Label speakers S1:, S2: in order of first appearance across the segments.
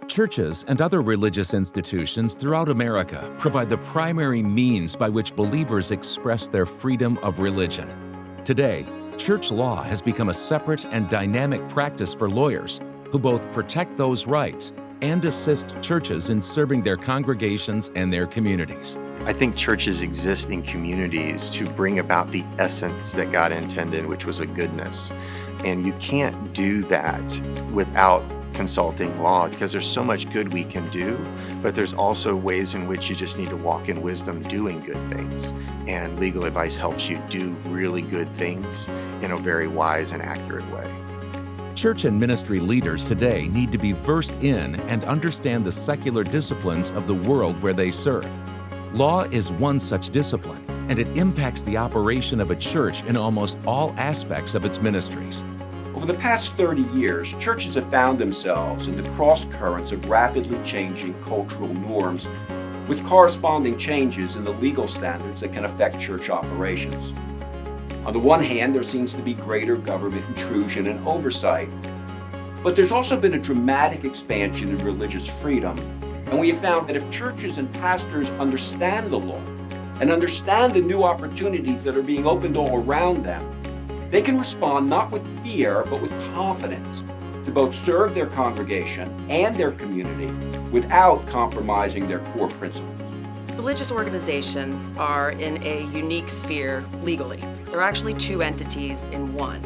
S1: Churches and other religious institutions throughout America provide the primary means by which believers express their freedom of religion. Today, church law has become a separate and dynamic practice for lawyers who both protect those rights and assist churches in serving their congregations and their communities.
S2: I think churches exist in communities to bring about the essence that God intended, which was a goodness. And you can't do that without consulting law, because there's so much good we can do, but there's also ways in which you just need to walk in wisdom doing good things. And legal advice helps you do really good things in a very wise and accurate way.
S1: Church and ministry leaders today need to be versed in and understand the secular disciplines of the world where they serve. Law is one such discipline, and it impacts the operation of a church in almost all aspects of its ministries.
S3: Over the past 30 years, churches have found themselves in the cross currents of rapidly changing cultural norms, with corresponding changes in the legal standards that can affect church operations. On the one hand, there seems to be greater government intrusion and oversight, but there's also been a dramatic expansion in religious freedom, and we have found that if churches and pastors understand the law and understand the new opportunities that are being opened all around them, they can respond not with fear, but with confidence to both serve their congregation and their community without compromising their core principles.
S4: Religious organizations are in a unique sphere legally. There are actually two entities in one.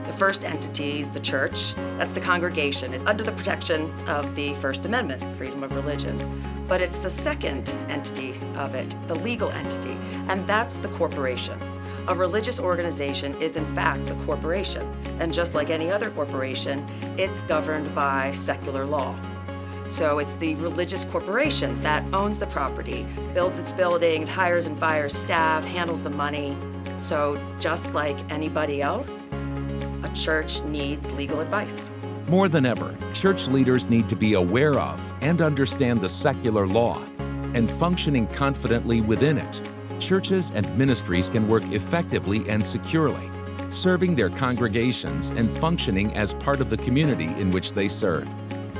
S4: The first entity is the church. That's the congregation. It's under the protection of the First Amendment, freedom of religion. But it's the second entity of it, the legal entity, and that's the corporation. A religious organization is in fact a corporation, and just like any other corporation, it's governed by secular law. So it's the religious corporation that owns the property, builds its buildings, hires and fires staff, handles the money. So just like anybody else, a church needs legal advice.
S1: More than ever, church leaders need to be aware of and understand the secular law, and functioning confidently within it, churches and ministries can work effectively and securely, serving their congregations and functioning as part of the community in which they serve.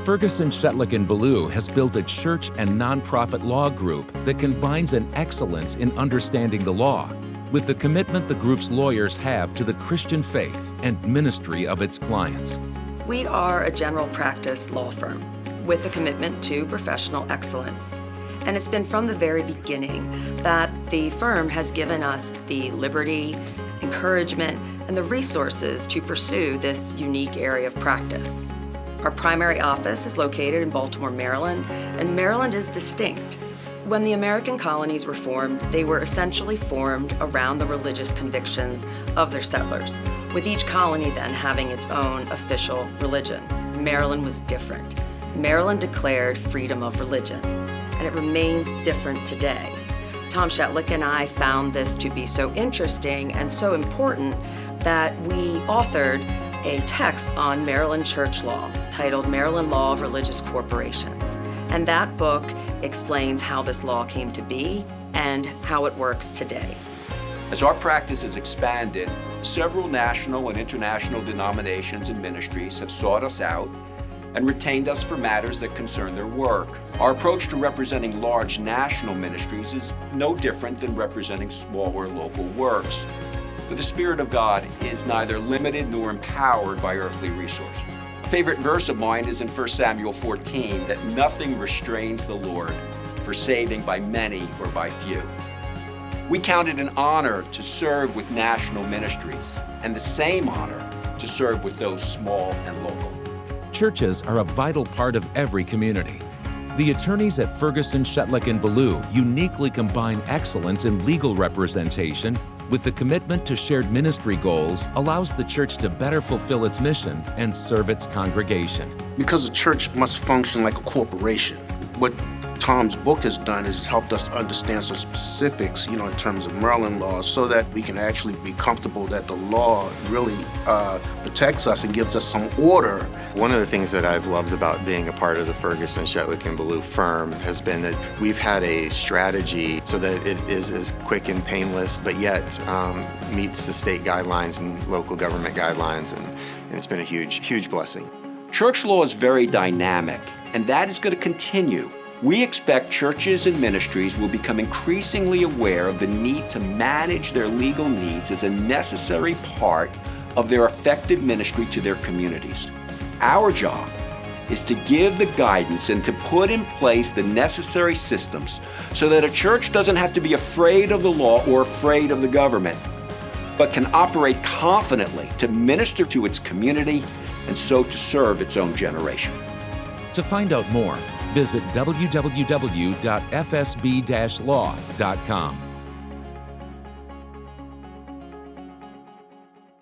S1: Ferguson, Schetelich Ballew has built a church and nonprofit law group that combines an excellence in understanding the law with the commitment the group's lawyers have to the Christian faith and ministry of its clients.
S4: We are a general practice law firm with a commitment to professional excellence. And it's been from the very beginning that the firm has given us the liberty, encouragement, and the resources to pursue this unique area of practice. Our primary office is located in Baltimore, Maryland, and Maryland is distinct. When the American colonies were formed, they were essentially formed around the religious convictions of their settlers, with each colony then having its own official religion. Maryland was different. Maryland declared freedom of religion, and it remains different today. Tom Schetelich and I found this to be so interesting and so important that we authored a text on Maryland church law titled Maryland Law of Religious Corporations. And that book explains how this law came to be and how it works today.
S3: As our practice has expanded, several national and international denominations and ministries have sought us out and retained us for matters that concern their work. Our approach to representing large national ministries is no different than representing smaller local works. For the Spirit of God is neither limited nor empowered by earthly resources. A favorite verse of mine is in 1 Samuel 14, that nothing restrains the Lord for saving by many or by few. We count it an honor to serve with national ministries, and the same honor to serve with those small and local.
S1: Churches are a vital part of every community. The attorneys at Ferguson, Schetelich Ballew uniquely combine excellence in legal representation with the commitment to shared ministry goals allows the church to better fulfill its mission and serve its congregation.
S5: Because the church must function like a corporation. What Tom's book has done is helped us understand some specifics, in terms of Maryland law, so that we can actually be comfortable that the law really protects us and gives us some order.
S2: One of the things that I've loved about being a part of the Ferguson, Schetelich Ballew firm has been that we've had a strategy so that it is as quick and painless, but yet meets the state guidelines and local government guidelines, and it's been a huge, huge blessing.
S3: Church law is very dynamic, and that is going to continue. We expect churches and ministries will become increasingly aware of the need to manage their legal needs as a necessary part of their effective ministry to their communities. Our job is to give the guidance and to put in place the necessary systems so that a church doesn't have to be afraid of the law or afraid of the government, but can operate confidently to minister to its community and so to serve its own generation.
S1: To find out more, visit www.fsb-law.com.